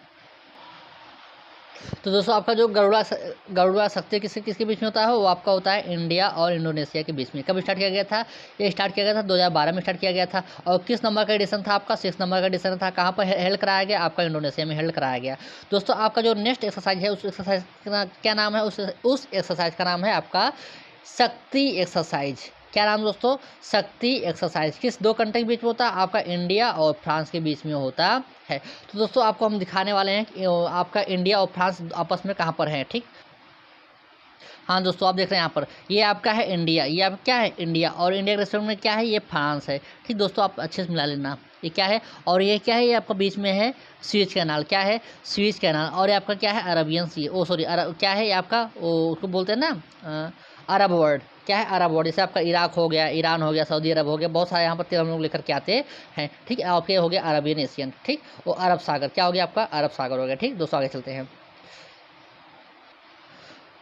तो दोस्तों आपका जो गरुड़ा शक्ति किसके बीच में होता है? वो आपका होता है इंडिया और इंडोनेशिया के बीच में। कब स्टार्ट किया गया था? ये स्टार्ट किया गया था 2012 में स्टार्ट किया गया था। और किस नंबर का एडिशन था आपका? 6 नंबर का एडिशन था। कहाँ पर हेल्ड कराया गया? आपका इंडोनेशिया में हेल्ड कराया गया। दोस्तों आपका जो नेक्स्ट एक्सरसाइज है, उस एक्सरसाइज का क्या नाम है? उस एक्सरसाइज का नाम है आपका शक्ति एक्सरसाइज। क्या नाम दोस्तों? शक्ति एक्सरसाइज। किस 2 कंट्री के बीच में होता है? आपका इंडिया और फ्रांस के बीच में होता है। तो दोस्तों आपको हम दिखाने वाले हैं कि आपका इंडिया और फ्रांस आपस में कहाँ पर है। ठीक, हाँ दोस्तों आप देख रहे हैं यहाँ पर, ये आपका है इंडिया, ये आपका क्या है? इंडिया। और इंडिया के रेस्टोरेंट में क्या है? ये फ्रांस है। ठीक दोस्तों, आप अच्छे से मिला लेना। ये क्या है? और ये क्या है? ये आपका बीच में है स्विच कैनाल। क्या है? Switch canal. और ये आपका क्या है? अरबियन सी, ओ सॉरी अरब, क्या है ये आपका? उसको बोलते हैं ना अरब वर्ड। क्या है? अरब वर्ड। जैसे आपका इराक हो गया, ईरान हो गया, सऊदी अरब हो गया, बहुत सारे यहाँ पर तेल हम लोग लेकर के आते हैं। ठीक है, आपके हो गया अरबियन एशियन। ठीक, वो अरब सागर क्या हो गया? आपका अरब सागर हो गया। ठीक दोस्तों, आगे चलते हैं।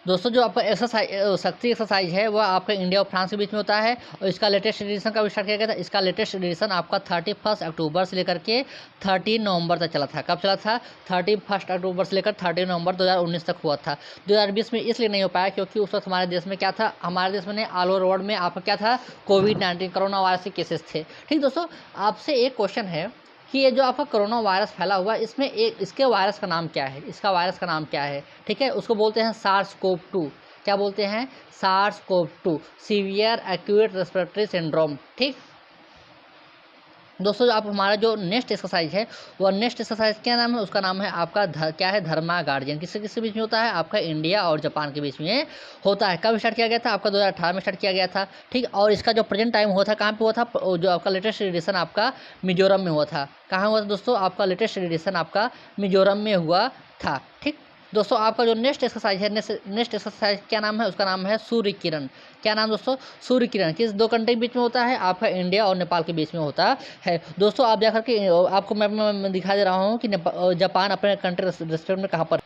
दोस्तों जो आपका एक्सरसाइज शक्ति एक्सरसाइज है वो आपका इंडिया और फ्रांस के बीच में होता है। और इसका लेटेस्ट एडिशन कब स्टार्ट किया गया था? इसका लेटेस्ट एडिशन आपका 31 अक्टूबर से लेकर के 13 नवंबर तक चला था। कब चला था? 31 अक्टूबर से लेकर 13 नवंबर 2019 तक हुआ था। 2020 में इसलिए नहीं हो पाया क्योंकि उस वक्त हमारे देश में क्या था? हमारे देश में ऑल ओवर वर्ल्ड में आपका क्या था? कोविड-19 कोरोना वायरस के केसेस थे। ठीक दोस्तों, आपसे एक क्वेश्चन है कि ये जो आपका कोरोना वायरस फैला हुआ है, इसमें एक इसके वायरस का नाम क्या है? इसका वायरस का नाम क्या है? ठीक है, उसको बोलते हैं सार्स कोव 2। क्या बोलते हैं? SARS CoV 2, severe acute respiratory syndrome. ठीक दोस्तों, आप हमारा जो नेक्स्ट एक्सरसाइज है वो नेक्स्ट एक्सरसाइज क्या नाम है? उसका नाम है आपका क्या है? धर्मा गार्जियन। किससे किसके बीच में होता है? आपका इंडिया और जापान के बीच में होता है। कब स्टार्ट किया गया था? आपका 2018 में स्टार्ट किया गया था। ठीक, और इसका जो प्रेजेंट टाइम हुआ था कहाँ पे हुआ था? जो आपका लेटेस्ट एडिशन आपका मिजोरम में हुआ था। कहाँ हुआ था दोस्तों? आपका लेटेस्ट एडिशन आपका मिजोरम में हुआ था। ठीक दोस्तों, आपका जो नेक्स्ट एक्सरसाइज है, नेक्स्ट एक्सरसाइज क्या नाम है? उसका नाम है सूर्य किरण। क्या नाम दोस्तों? सूर्य किरण। किस 2 कंट्री के बीच में होता है? आपका इंडिया और नेपाल के बीच में होता है। दोस्तों आप जाकर के आपको मैं दिखा दे रहा हूँ कि जापान अपने कंट्री रेस्पेक्ट में कहाँ पर।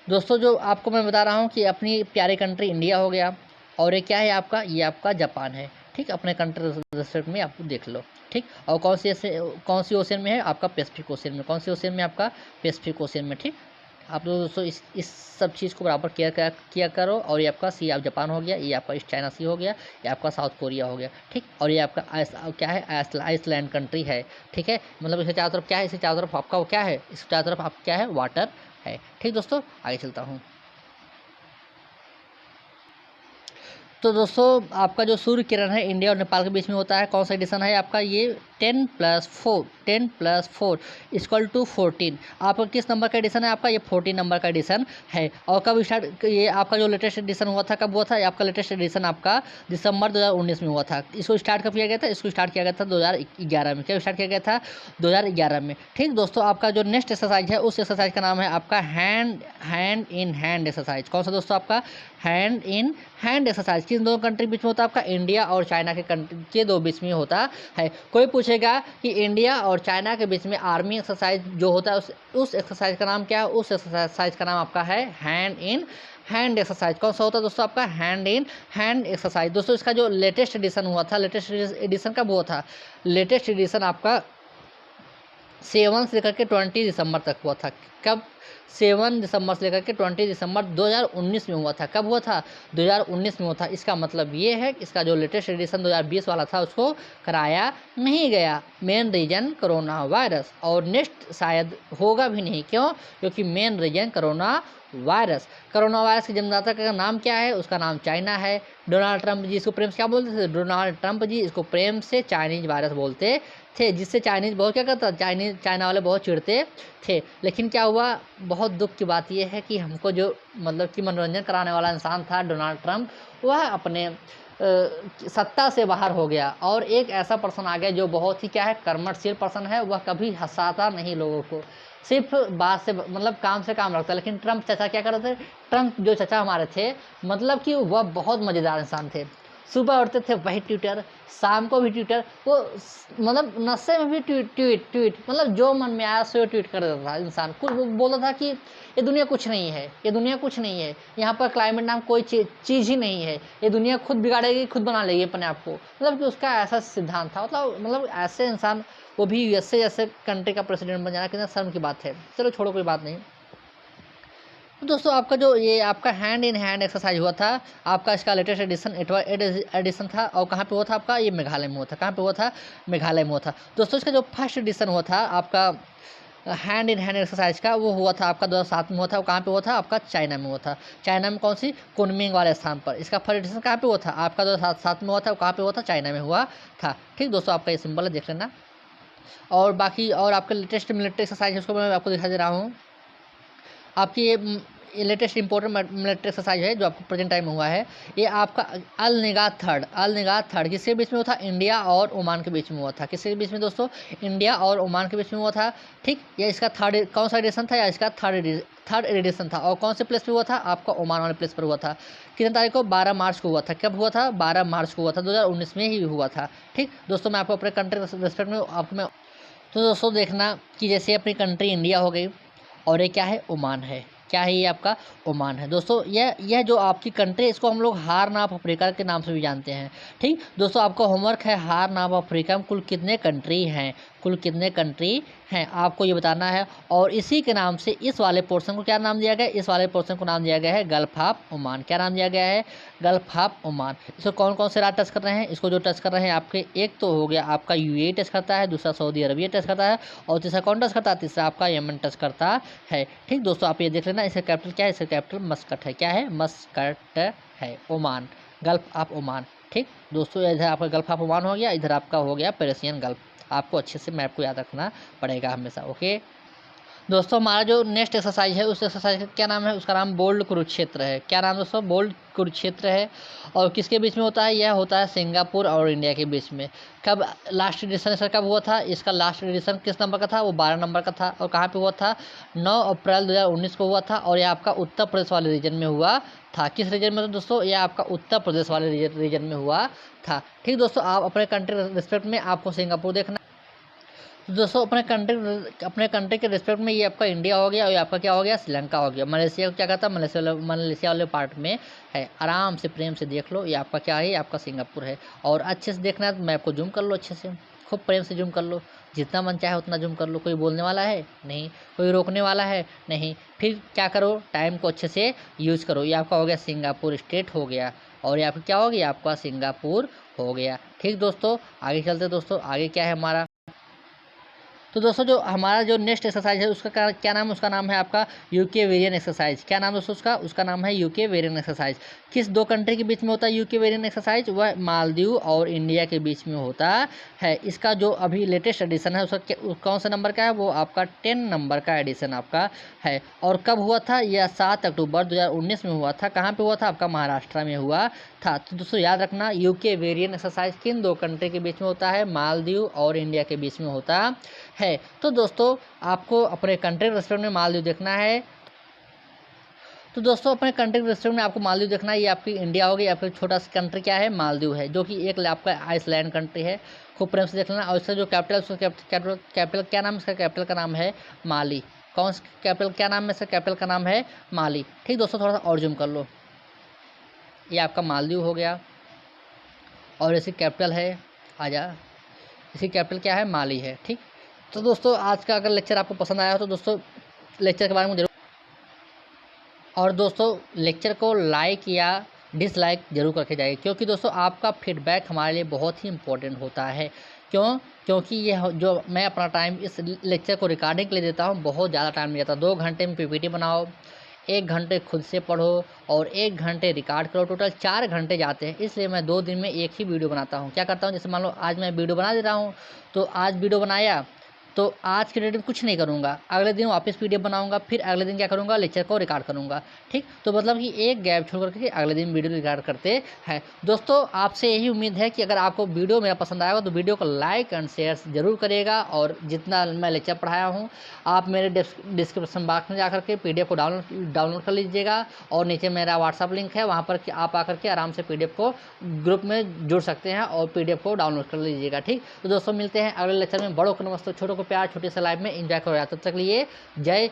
दोस्तों जो आपको मैं बता रहा हूँ कि अपनी प्यारी कंट्री इंडिया हो गया, और ये क्या है आपका? ये आपका जापान है। ठीक, अपने कंट्री रेस्पेक्ट में आप देख लो। ठीक, और कौन सी ओशन में है? आपका पैसिफिक ओशन में। कौन सी ओशन में? आपका पैसिफिक ओशन में। ठीक, आप लोग दोस्तों इस सब चीज़ को बराबर किया करो। और ये आपका सी आप जापान हो गया, ये आपका ईस्ट चाइना सी हो गया, ये आपका साउथ कोरिया हो गया। ठीक, और ये आपका क्या है? आइसलैंड कंट्री है। ठीक है, मतलब इसके चारों तरफ क्या है? इसके चारों तरफ आपका वो क्या है? इसके चारों तरफ आप क्या है? वाटर है। ठीक दोस्तों, आगे चलता हूँ। तो दोस्तों आपका जो सूर्य किरण है इंडिया और नेपाल के बीच में होता है। कौन सा एडिशन है आपका? ये 10+4 इक्वल टू 14। आपका किस नंबर का एडिशन है? आपका ये 14 नंबर का एडिशन है। और कब स्टार्ट ये आपका जो लेटेस्ट एडिशन हुआ था कब हुआ था? आपका लेटेस्ट एडिशन आपका दिसंबर 2019 में हुआ था। इसको स्टार्ट कब किया गया था? इसको स्टार्ट किया गया था 2011 में। क्या स्टार्ट किया गया था? 2011 में। ठीक दोस्तों, आपका जो नेक्स्ट एक्सरसाइज है उस एक्सरसाइज का नाम है आपका हैंड इन हैंड एक्सरसाइज। कौन सा दोस्तों? आपका हैंड इन हैंड एक्सरसाइज। किन 2 कंट्री के बीच में होता है? आपका इंडिया और चाइना के कंट्री के 2 बीच में होता है। कोई पूछेगा कि इंडिया और चाइना के बीच में आर्मी एक्सरसाइज जो होता है उस एक्सरसाइज का नाम क्या है? उस एक्सरसाइज का नाम आपका है हैंड इन हैंड एक्सरसाइज। कौन सा होता है दोस्तों? आपका हैंड इन हैंड एक्सरसाइज। दोस्तों इसका जो लेटेस्ट एडिशन हुआ था, लेटेस्ट एडिशन कब हुआ था? लेटेस्ट एडिशन आपका 7 से लेकर के 20 दिसंबर तक हुआ था। कब? 7 दिसंबर से लेकर के 20 दिसंबर 2019 में हुआ था। कब हुआ था? 2019 में हुआ था। इसका मतलब ये है कि इसका जो लेटेस्ट एडिशन 2020 वाला था उसको कराया नहीं गया। मेन रीजन कोरोना वायरस, और नेक्स्ट शायद होगा भी नहीं। क्यों? क्योंकि main reason corona virus. Corona virus के जन्मदाता का नाम क्या है? उसका नाम चाइना है। डोनाल्ड ट्रंप जी इसको प्रेम से क्या बोलते थे? डोनाल्ड ट्रंप जी इसको प्रेम से चाइनीज वायरस बोलते थे, जिससे चाइनीज बहुत क्या करता? चाइना वाले बहुत चिढ़ते थे। लेकिन क्या हुआ? बहुत दुख की बात यह है कि हमको जो मतलब कि मनोरंजन कराने वाला इंसान था डोनाल्ड ट्रंप, वह अपने सत्ता से बाहर हो गया, और एक ऐसा पर्सन आ गया जो बहुत ही क्या है? कर्मठशील पर्सन है। वह कभी हंसाता नहीं लोगों को, सिर्फ बात से मतलब काम से काम रखता है। लेकिन ट्रंप चाचा क्या कर रहे थे? ट्रंप जो चाचा हमारे थे, मतलब कि वह बहुत मज़ेदार इंसान थे। सुबह उठते थे वही ट्विटर, शाम को भी ट्विटर, वो मतलब नशे में भी ट्वीट मतलब जो मन में आया सो ट्वीट कर देता था इंसान। कुछ वो बोलता था कि ये दुनिया कुछ नहीं है, ये दुनिया कुछ नहीं है, यहाँ पर क्लाइमेट नाम कोई चीज़ ही नहीं है, ये दुनिया खुद बिगाड़ेगी, खुद बना लेगी अपने आप को। मतलब कि उसका ऐसा सिद्धांत था। मतलब ऐसे इंसान, वो भी यूएसए जैसे कंट्री का प्रेसिडेंट बन जाना कितना शर्म की बात है। चलो छोड़ो, कोई बात नहीं। तो दोस्तों आपका जो ये आपका हैंड इन हैंड एक्सरसाइज हुआ था, आपका इसका लेटेस्ट एडिशन था। और कहाँ पे हुआ था? आपका ये मेघालय में हुआ था। कहाँ पे हुआ था? मेघालय में हुआ था। दोस्तों इसका जो फर्स्ट एडिशन हुआ था आपका हैंड इन हैंड एक्सरसाइज का वो हुआ था आपका 2007 में हुआ था। वो कहाँ पे हुआ था आपका चाइना में हुआ था। चाइना में कौन सी कुनमिंग वाले स्थान पर। इसका फर्स्ट एडिशन कहाँ पे हुआ था आपका 2007 में हुआ था। वो कहाँ पे हुआ था चाइना में हुआ था। ठीक दोस्तों आपका ये सिंबल है देख लेना। और बाकी और आपका लेटेस्ट मिलिट्री एक्सरसाइज है उसको मैं आपको दिखा दे रहा हूँ। आपकी ये लेटेस्ट इंपॉर्टेंट मिलिट्री एक्सरसाइज है जो आपको प्रेजेंट टाइम में हुआ है। ये आपका अल निगाह थर्ड किसके बीच में हुआ था इंडिया और ओमान के बीच में हुआ था। किसके बीच में दोस्तों इंडिया और ओमान के बीच में हुआ था। ठीक ये इसका थर्ड कौन सा एडिशन था या इसका थर्ड एडिशन था। और कौन से प्लेस पे हुआ था आपका ओमान वाले प्लेस पर हुआ था। कितने तारीख को 12 मार्च को हुआ था। कब हुआ था 12 मार्च को हुआ था 2019 में ही हुआ था। ठीक दोस्तों मैं आपको अपने कंट्री रेस्पेक्ट में आपको मैं तो दोस्तों देखना कि जैसे अपनी कंट्री इंडिया हो गई और ये क्या है ओमान है। क्या है ये आपका ओमान है दोस्तों। यह जो आपकी कंट्री है इसको हम लोग हार्न ऑफ अफ्रीका के नाम से भी जानते हैं। ठीक दोस्तों आपका होमवर्क है हार्न ऑफ अफ्रीका में कुल कितने कंट्री हैं। कुल कितने कंट्री हैं आपको ये बताना है। और इसी के नाम से इस वाले पोर्शन को क्या नाम दिया गया है। इस वाले पोर्शन को नाम दिया गया है गल्फ ऑफ ओमान। क्या नाम दिया गया है गल्फ ऑफ ओमान। इसको कौन कौन से राज्य टच कर रहे हैं। इसको जो टच कर रहे हैं आपके एक तो हो गया आपका यूएई टच करता है। दूसरा सऊदी अरबिया टच करता है। और तीसरा कौन टच करता है तीसरा आपका यमन टच करता है। ठीक दोस्तों आप ये देख लेना इसका कैपिटल क्या है। इसका कैपिटल मस्कट है। क्या है मस्कट है ओमान गल्फ ऑफ ओमान। ठीक दोस्तों इधर आपका गल्फ ऑफ ओमान हो गया। इधर आपका हो गया पेरिसियन गल्फ। आपको अच्छे से मैप को याद रखना पड़ेगा हमेशा। ओके दोस्तों हमारा जो नेक्स्ट एक्सरसाइज है उस एक्सरसाइज का क्या नाम है। उसका नाम बोल्ड कुरुक्षेत्र है। क्या नाम दोस्तों बोल्ड कुरुक्षेत्र है। और किसके बीच में होता है यह होता है सिंगापुर और इंडिया के बीच में। कब लास्ट एडिशन इसका कब हुआ था। इसका लास्ट एडिशन किस नंबर का था वो 12 नंबर का था। और कहाँ पे हुआ था 9 अप्रैल 2019 को हुआ था। और यह आपका उत्तर प्रदेश वाले रीजन में हुआ था। किस रीजन में तो दोस्तों यह आपका उत्तर प्रदेश वाले रीजन में हुआ था। ठीक दोस्तों आप अपने कंट्री रिस्पेक्ट में आपको सिंगापुर देखना। तो दोस्तों अपने कंट्री के रिस्पेक्ट में ये आपका इंडिया हो गया और ये आपका क्या हो गया श्रीलंका हो गया। मलेशिया को क्या कहता है मलेशिया वाले पार्ट में है। आराम से प्रेम से देख लो ये आपका क्या है ये आपका सिंगापुर है। और अच्छे से देखना है तो मैप को जूम कर लो अच्छे से खूब प्रेम से जूम कर लो। जितना मन चाहे उतना जूम कर लो। कोई बोलने वाला है नहीं। कोई रोकने वाला है नहीं। फिर क्या करो टाइम को अच्छे से यूज़ करो। ये आपका हो गया सिंगापुर स्टेट हो गया। और ये आपका क्या हो गया आपका सिंगापुर हो गया। ठीक दोस्तों आगे चलते दोस्तों आगे क्या है हमारा। तो दोस्तों जो हमारा जो नेक्स्ट एक्सरसाइज है उसका क्या नाम है। उसका नाम है आपका यूके वेरियन एक्सरसाइज। क्या नाम दोस्तों उसका नाम है यूके वेरियन एक्सरसाइज। किस दो कंट्री के बीच में होता है यूके वेरियन एक्सरसाइज वह मालदीव और इंडिया के बीच में होता है। इसका जो अभी लेटेस्ट एडिशन है उसका कौन सा नंबर का है वो आपका 10 नंबर का एडिशन आपका है। और कब हुआ था यह 7 अक्टूबर 2019 में हुआ था। कहाँ पे हुआ था आपका महाराष्ट्र में हुआ था। तो दोस्तों याद रखना यूके वेरियन एक्सरसाइज किन दो कंट्री के बीच में होता है मालदीव और इंडिया के बीच में होता है। तो दोस्तों आपको अपने कंट्री रेस्टोरेंट में मालदीव देखना है। तो दोस्तों अपने कंट्री रेस्टोरेंट में आपको मालदीव देखना है। ये आपकी इंडिया होगी। आपका छोटा सा कंट्री क्या है मालदीव है जो कि एक आपका आइसलैंड कंट्री है। खूब प्रेम से देख लेना। और इसका जो कैपिटल उसका कैपिटल क्या नाम है। इसका कैपिटल का नाम है माली। कौन सा कैपिटल क्या नाम है इसका कैपिटल का नाम है माली। ठीक दोस्तों थोड़ा सा और जूम कर लो। ये आपका मालदीव हो गया और इसकी कैपिटल है आजा। इसकी कैपिटल क्या है माली है। ठीक तो दोस्तों आज का अगर लेक्चर आपको पसंद आया हो तो दोस्तों लेक्चर के बारे में जरूर और दोस्तों लेक्चर को लाइक या डिसलाइक जरूर करके जाइए। क्योंकि दोस्तों आपका फीडबैक हमारे लिए बहुत ही इम्पोर्टेंट होता है। क्योंकि ये जो मैं अपना टाइम इस लेक्चर को रिकॉर्डिंग के लिए देता हूँ बहुत ज़्यादा टाइम नहीं जाता। 2 घंटे में पीपीटी बनाओ 1 घंटे खुद से पढ़ो और 1 घंटे रिकॉर्ड करो। टोटल 4 घंटे जाते हैं। इसलिए मैं 2 दिन में एक ही वीडियो बनाता हूँ। क्या करता हूँ जैसे मान लो आज मैं वीडियो बना दे रहा हूँ तो आज वीडियो बनाया तो आज के डेट में कुछ नहीं करूँगा। अगले दिन वापस पीडीएफ बनाऊँगा। फिर अगले दिन क्या करूँगा लेक्चर को रिकॉर्ड करूँगा। ठीक तो मतलब कि एक गैप छोड़ करके अगले दिन वीडियो रिकॉर्ड करते हैं। दोस्तों आपसे यही उम्मीद है कि अगर आपको वीडियो मेरा पसंद आएगा तो वीडियो को लाइक एंड शेयर जरूर करिएगा। और जितना मैं लेक्चर पढ़ाया हूँ आप मेरे डिस्क्रिप्शन बॉक्स में जाकर के पीडीएफ को डाउनलोड कर लीजिएगा। और नीचे मेरा व्हाट्सअप लिंक है वहाँ पर आप आकर के आराम से पीडीएफ को ग्रुप में जुड़ सकते हैं और पीडीएफ को डाउनलोड कर लीजिएगा। ठीक तो दोस्तों मिलते हैं अगले लेक्चर में। बड़ों को नमस्ते छोटों को प्यार छोटे से लाइफ में एंजॉय करो। तब तक लिए जय